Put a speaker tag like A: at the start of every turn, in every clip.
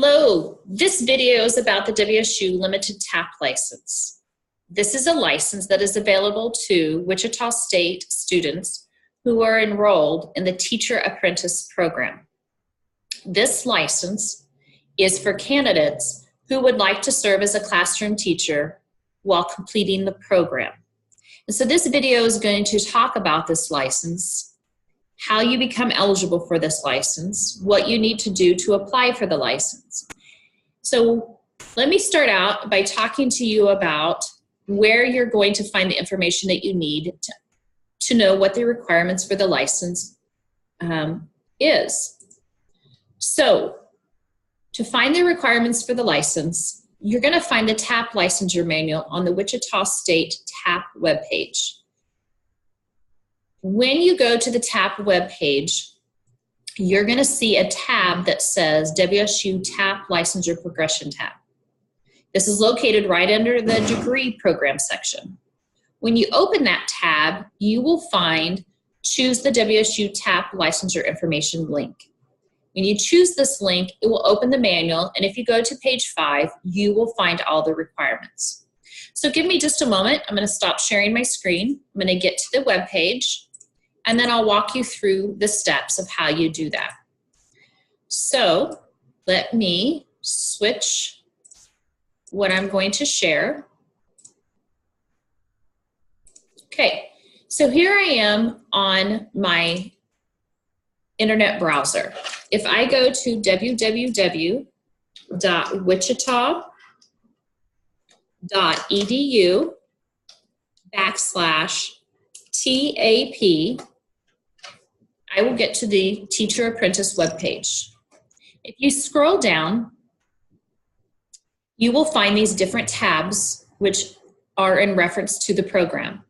A: Hello, this video is about the WSU Limited TAP license. This is a license that is available to Wichita State students who are enrolled in the Teacher Apprentice Program. This license is for candidates who would like to serve as a classroom teacher while completing the program. And so this video is going to talk about this license, how you become eligible for this license, what you need to do to apply for the license. So let me start out by talking to you about where you're going to find the information that you need to know what the requirements for the license is. So to find the requirements for the license, you're going to find the TAP Licensure manual on the Wichita State TAP webpage. When you go to the TAP webpage, you're going to see a tab that says WSU TAP Licensure Progression tab. This is located right under the degree program section. When you open that tab, you will find choose the WSU TAP Licensure information link. When you choose this link, it will open the manual, and if you go to page 5, you will find all the requirements. So give me just a moment. I'm going to stop sharing my screen. I'm going to get to the web page, and then I'll walk you through the steps of how you do that. So let me switch what I'm going to share. Okay, so here I am on my internet browser. If I go to www.wichita.edu/TAP, I will get to the Teacher Apprentice webpage. If you scroll down, you will find these different tabs which are in reference to the program.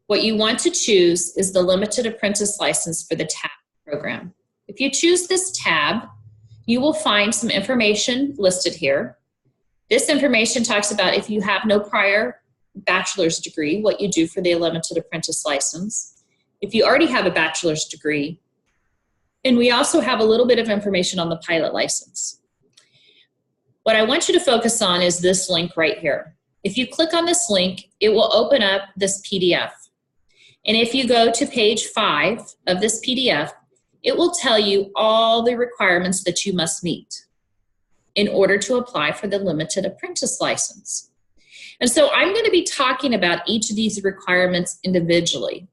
A: What you want to choose is the Limited Apprentice License for the TAP program. If you choose this tab, you will find some information listed here. This information talks about if you have no prior bachelor's degree, what you do for the Limited Apprentice License. If you already have a bachelor's degree, and we also have a little bit of information on the pilot license. What I want you to focus on is this link right here. If you click on this link, it will open up this PDF. And if you go to page 5 of this PDF, it will tell you all the requirements that you must meet in order to apply for the Limited Apprentice License. And so I'm going to be talking about each of these requirements individually.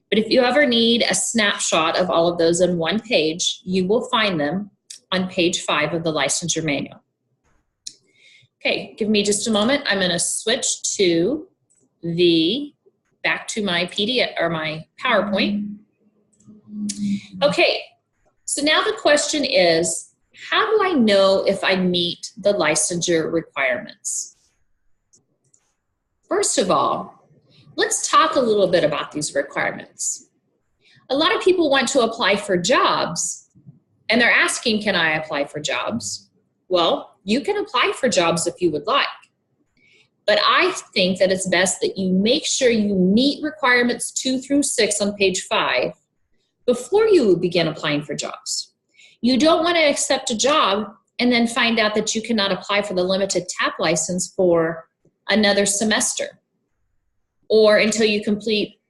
A: But if you ever need a snapshot of all of those in one page, you will find them on page 5 of the licensure manual. Okay, give me just a moment. I'm going to switch to back to my PDF or my PowerPoint. Okay, so now the question is, how do I know if I meet the licensure requirements? First of all, let's talk a little bit about these requirements. A lot of people want to apply for jobs, and they're asking, can I apply for jobs? Well, you can apply for jobs if you would like. But I think that it's best that you make sure you meet requirements 2 through 6 on page 5 before you begin applying for jobs. You don't want to accept a job and then find out that you cannot apply for the limited TAP license for another semester or until you complete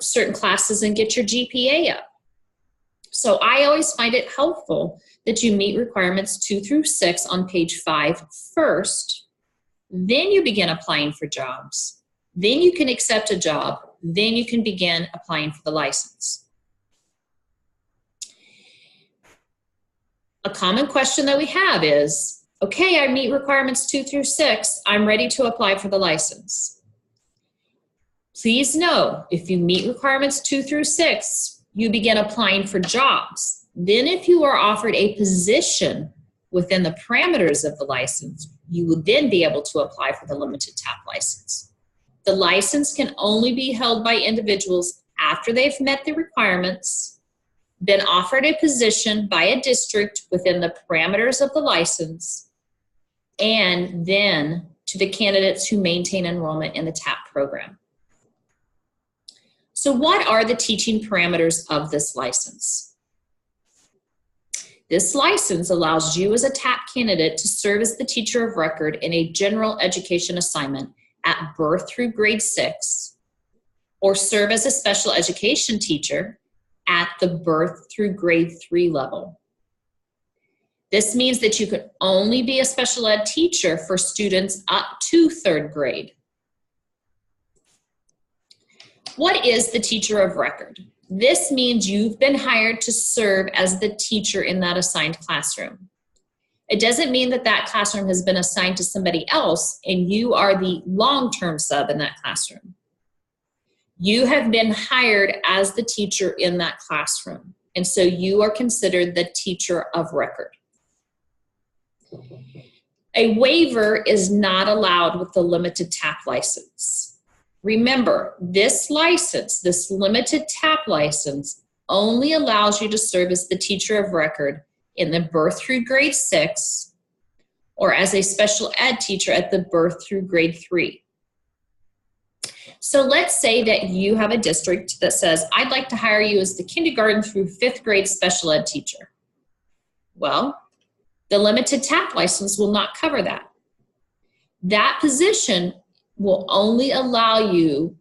A: certain classes and get your GPA up. So I always find it helpful that you meet requirements 2 through 6 on page 5 first. Then you begin applying for jobs. Then you can accept a job. Then you can begin applying for the license. A common question that we have is, okay, I meet requirements 2 through 6. I'm ready to apply for the license. Please know, if you meet requirements 2 through 6, you begin applying for jobs. Then if you are offered a position within the parameters of the license, you will then be able to apply for the limited TAP license. The license can only be held by individuals after they've met the requirements, been offered a position by a district within the parameters of the license, and then to the candidates who maintain enrollment in the TAP program. So what are the teaching parameters of this license? This license allows you as a TAP candidate to serve as the teacher of record in a general education assignment at birth through grade 6, or serve as a special education teacher at the birth through grade 3 level. This means that you can only be a special ed teacher for students up to 3rd grade. What is the teacher of record? This means you've been hired to serve as the teacher in that assigned classroom. It doesn't mean that that classroom has been assigned to somebody else and you are the long-term sub in that classroom. You have been hired as the teacher in that classroom, and so you are considered the teacher of record. A waiver is not allowed with the limited TAP license. Remember, this license, this limited TAP license, only allows you to serve as the teacher of record in the birth through grade 6 or as a special ed teacher at the birth through grade 3. So let's say that you have a district that says, I'd like to hire you as the kindergarten through 5th grade special ed teacher. Well, the limited TAP license will not cover that. That position will only allow you,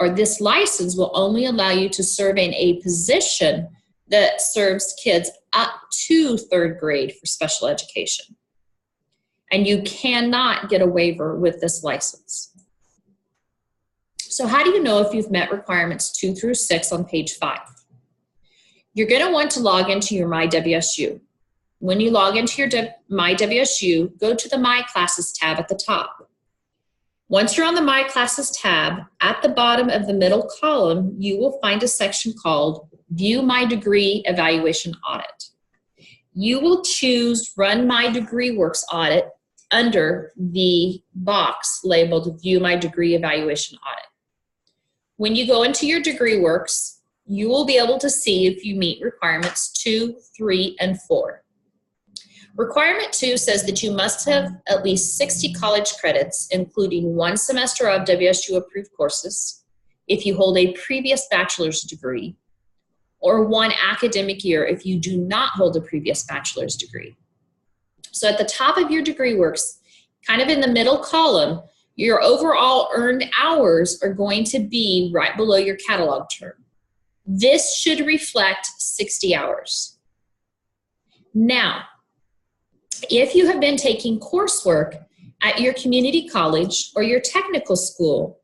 A: or this license will only allow you to serve in a position that serves kids up to 3rd grade for special education. And you cannot get a waiver with this license. So how do you know if you've met requirements 2 through 6 on page 5? You're going to want to log into your MyWSU. When you log into your MyWSU, go to the My Classes tab at the top. Once you're on the My Classes tab, at the bottom of the middle column, you will find a section called View My Degree Evaluation Audit. You will choose Run My Degree Works Audit under the box labeled View My Degree Evaluation Audit. When you go into your degree works, you will be able to see if you meet requirements 2, 3, and 4. Requirement 2 says that you must have at least 60 college credits, including 1 semester of WSU approved courses, if you hold a previous bachelor's degree, or 1 academic year if you do not hold a previous bachelor's degree. So at the top of your degree works, kind of in the middle column, your overall earned hours are going to be right below your catalog term. This should reflect 60 hours. Now, if you have been taking coursework at your community college or your technical school,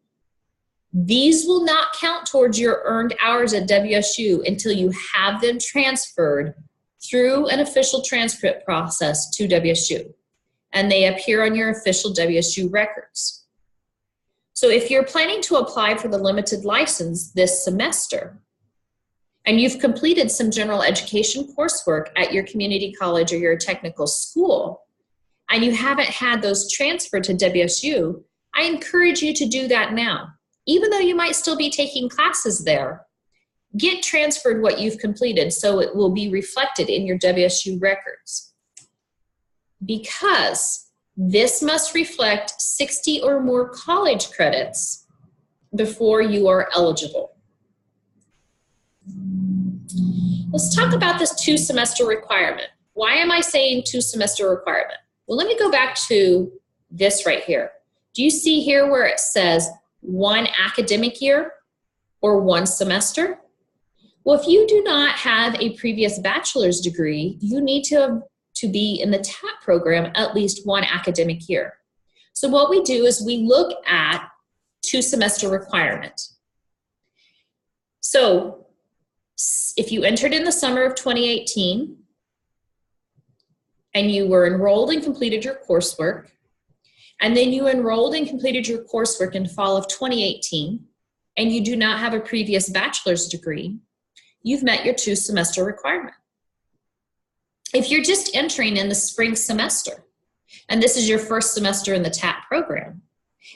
A: these will not count towards your earned hours at WSU until you have them transferred through an official transcript process to WSU, and they appear on your official WSU records. So if you're planning to apply for the limited license this semester, and you've completed some general education coursework at your community college or your technical school, and you haven't had those transferred to WSU, I encourage you to do that now. Even though you might still be taking classes there, get transferred what you've completed so it will be reflected in your WSU records. Because this must reflect 60 or more college credits before you are eligible. Let's talk about this 2-semester requirement. Why am I saying 2-semester requirement? Well, let me go back to this right here. Do you see here where it says 1 academic year or 1 semester? Well, if you do not have a previous bachelor's degree, you need to be in the TAP program at least 1 academic year. So what we do is we look at 2-semester requirement. So if you entered in the summer of 2018 and you were enrolled and completed your coursework, and then you enrolled and completed your coursework in fall of 2018, and you do not have a previous bachelor's degree, you've met your 2-semester requirement. If you're just entering in the spring semester, and this is your first semester in the TAP program,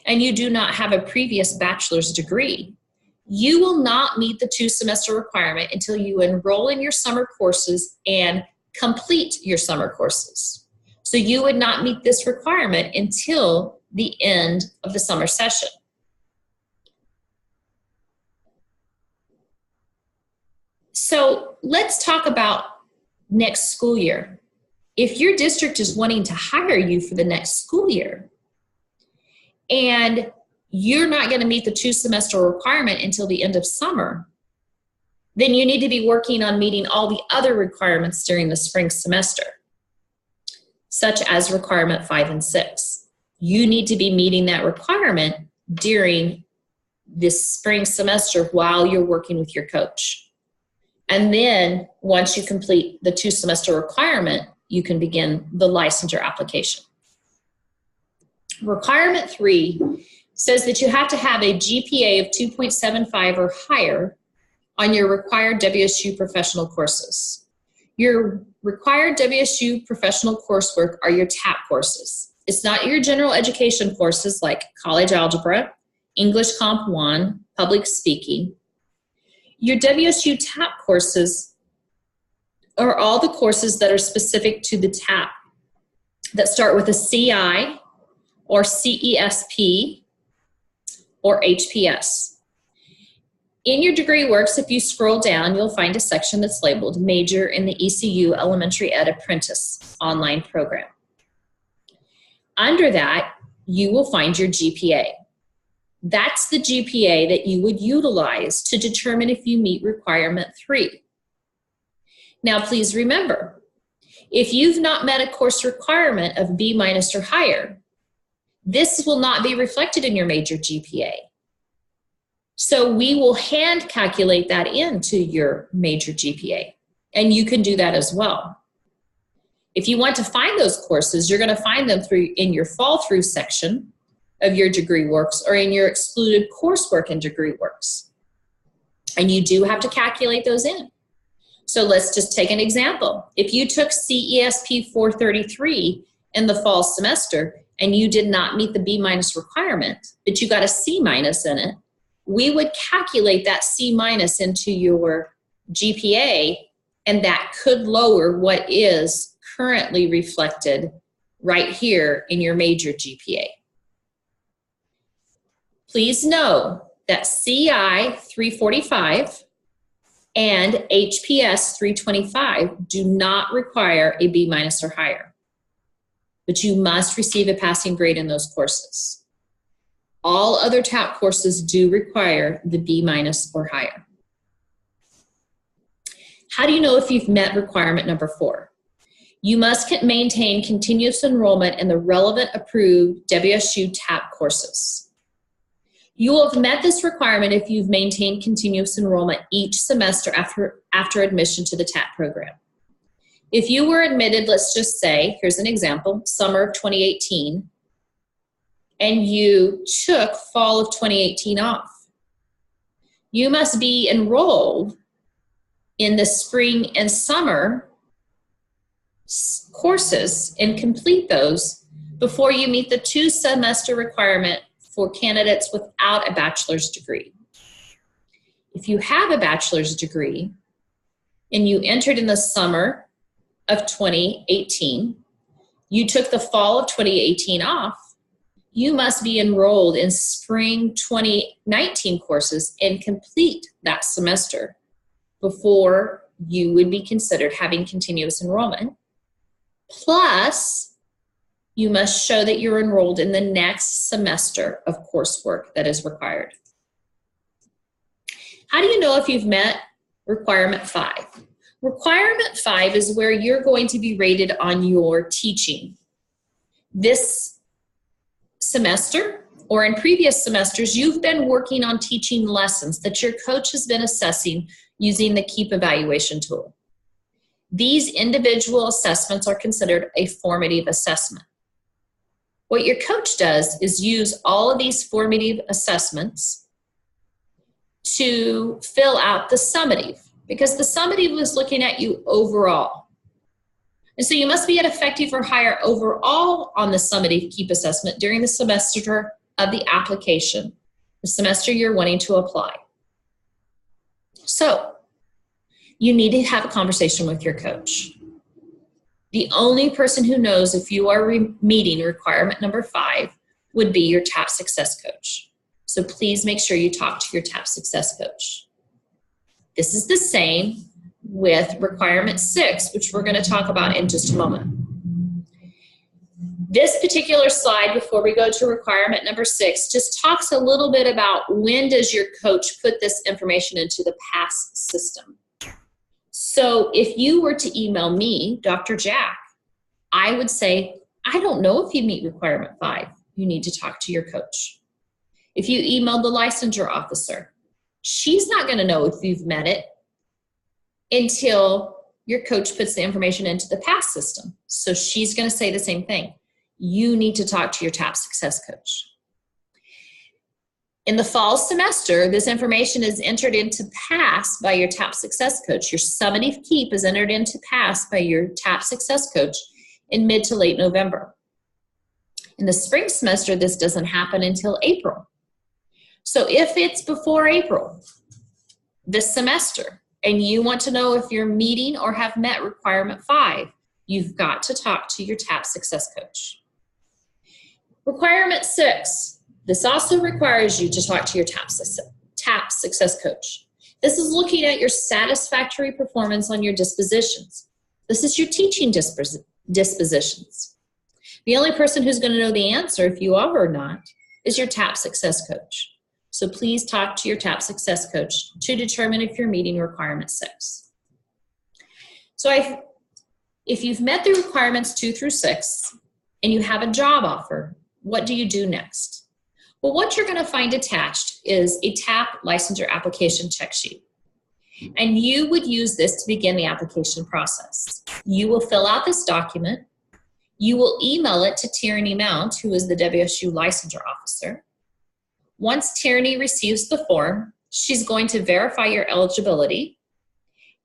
A: and you do not have a previous bachelor's degree, you will not meet the 2-semester requirement until you enroll in your summer courses and complete your summer courses. So you would not meet this requirement until the end of the summer session. So let's talk about next school year. If your district is wanting to hire you for the next school year and you're not going to meet the 2-semester requirement until the end of summer, then you need to be working on meeting all the other requirements during the spring semester, such as requirement 5 and 6. You need to be meeting that requirement during this spring semester while you're working with your coach. And then once you complete the 2-semester requirement, you can begin the licensure application. Requirement 3 says that you have to have a GPA of 2.75 or higher on your required WSU professional courses. Your required WSU professional coursework are your TAP courses. It's not your general education courses like college algebra, English Comp 1, public speaking. Your WSU TAP courses are all the courses that are specific to the TAP that start with a CI or CESP or HPS. In your degree works, if you scroll down, you'll find a section that's labeled Major in the ECU Elementary Ed Apprentice online program. Under that, you will find your GPA. That's the GPA that you would utilize to determine if you meet requirement 3. Now, please remember, if you've not met a course requirement of B- or higher, this will not be reflected in your major GPA. So we will hand calculate that into your major GPA, and you can do that as well. If you want to find those courses, you're going to find them in your fall through section of your degree works or in your excluded coursework in degree works. And you do have to calculate those in. So let's just take an example. If you took CESP 433 in the fall semester and you did not meet the B- requirement, but you got a C- in it, we would calculate that C- into your GPA, and that could lower what is currently reflected right here in your major GPA. Please know that CI 345 and HPS 325 do not require a B- or higher, but you must receive a passing grade in those courses. All other TAP courses do require the B- or higher. How do you know if you've met requirement number 4? You must maintain continuous enrollment in the relevant approved WSU TAP courses. You will have met this requirement if you've maintained continuous enrollment each semester after admission to the TAP program. If you were admitted, let's just say, here's an example, summer of 2018, and you took fall of 2018 off, you must be enrolled in the spring and summer courses and complete those before you meet the 2-semester requirement for candidates without a bachelor's degree. If you have a bachelor's degree and you entered in the summer of 2018, you took the fall of 2018 off, you must be enrolled in spring 2019 courses and complete that semester before you would be considered having continuous enrollment. Plus, you must show that you're enrolled in the next semester of coursework that is required. How do you know if you've met requirement 5? Requirement 5 is where you're going to be rated on your teaching. This semester or in previous semesters, you've been working on teaching lessons that your coach has been assessing using the KEEP evaluation tool. These individual assessments are considered a formative assessment. What your coach does is use all of these formative assessments to fill out the summative, because the summative is looking at you overall. And so you must be at effective or higher overall on the summative KEEP assessment during the semester of the application, the semester you're wanting to apply. So you need to have a conversation with your coach. The only person who knows if you are meeting requirement number 5 would be your TAP Success Coach. So please make sure you talk to your TAP Success Coach. This is the same with requirement 6, which we're going to talk about in just a moment. This particular slide, before we go to requirement number 6, just talks a little bit about when does your coach put this information into the PASS system. So if you were to email me, Dr. Jack, I would say, I don't know if you meet requirement 5. You need to talk to your coach. If you emailed the licensure officer, she's not going to know if you've met it until your coach puts the information into the PASS system. So she's going to say the same thing. You need to talk to your TAP Success coach. In the fall semester, this information is entered into PASS by your TAP Success coach. Your summative keep is entered into PASS by your TAP Success coach in mid to late November. In the spring semester, this doesn't happen until April. So if it's before April, this semester, and you want to know if you're meeting or have met requirement 5, you've got to talk to your TAP Success coach. Requirement 6, this also requires you to talk to your TAP Success coach. This is looking at your satisfactory performance on your dispositions. This is your teaching dispositions. The only person who's going to know the answer, if you are or not, is your TAP Success coach. So please talk to your TAP Success coach to determine if you're meeting requirement 6. So if you've met the requirements 2 through 6 and you have a job offer, what do you do next? Well, what you're going to find attached is a TAP licensure application check sheet. And you would use this to begin the application process. You will fill out this document. You will email it to Tierney Mount, who is the WSU licensure officer. Once Tierney receives the form, she's going to verify your eligibility,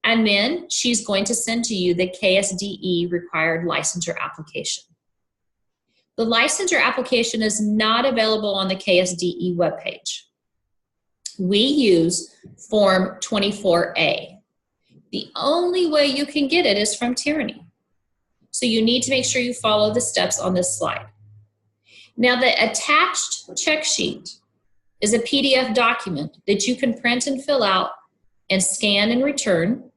A: and then she's going to send to you the KSDE required licensure application. The licensure application is not available on the KSDE webpage. We use Form 24A. The only way you can get it is from Tierney. So you need to make sure you follow the steps on this slide. Now, the attached check sheet is a PDF document that you can print and fill out and scan and return.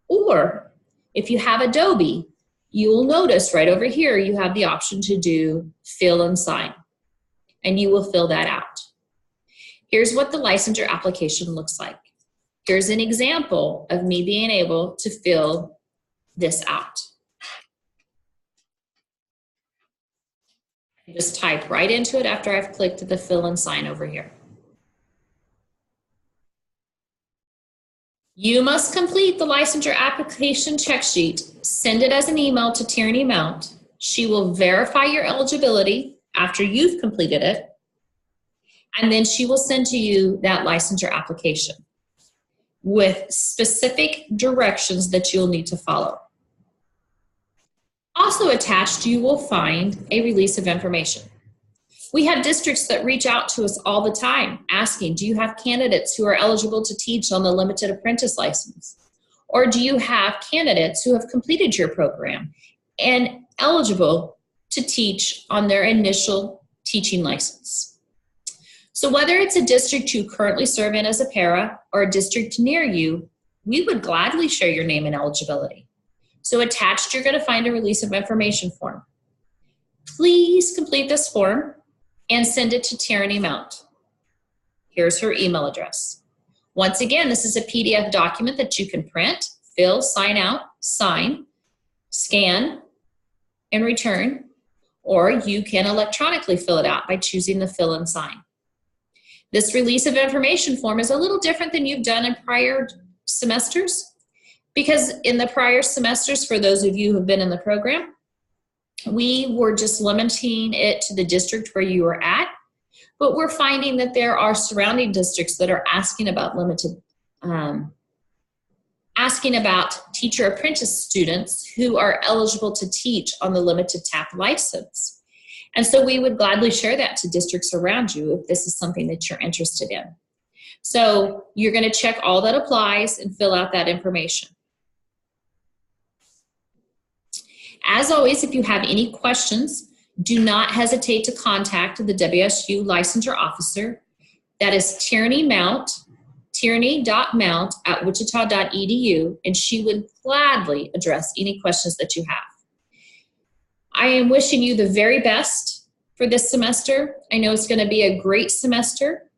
A: Or if you have Adobe, you will notice right over here you have the option to do fill and sign, and you will fill that out. Here's what the licensure application looks like. Here's an example of me being able to fill this out. Just type right into it after I've clicked the fill and sign over here. You must complete the licensure application check sheet, send it as an email to Tierney Mount. She will verify your eligibility after you've completed it, and then she will send to you that licensure application with specific directions that you'll need to follow. Also attached, you will find a release of information. We have districts that reach out to us all the time asking, do you have candidates who are eligible to teach on the limited apprentice license? Or do you have candidates who have completed your program and eligible to teach on their initial teaching license? So whether it's a district you currently serve in as a para or a district near you, we would gladly share your name and eligibility. So attached, you're going to find a release of information form. Please complete this form and send it to Tierney Mount. Here's her email address. Once again, this is a PDF document that you can print, fill, sign out, sign, scan, and return, or you can electronically fill it out by choosing the fill and sign. This release of information form is a little different than you've done in prior semesters, because in the prior semesters, for those of you who have been in the program, we were just limiting it to the district where you were at, but we're finding that there are surrounding districts that are asking about teacher apprentice students who are eligible to teach on the limited TAP license. And so we would gladly share that to districts around you if this is something that you're interested in. So you're going to check all that applies and fill out that information. As always, if you have any questions, do not hesitate to contact the WSU licensure officer. That is Tierney Mount, tierney.mount@wichita.edu, and she would gladly address any questions that you have. I am wishing you the very best for this semester. I know it's going to be a great semester,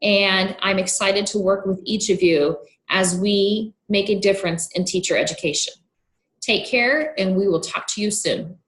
A: and I'm excited to work with each of you as we make a difference in teacher education. Take care, and we will talk to you soon.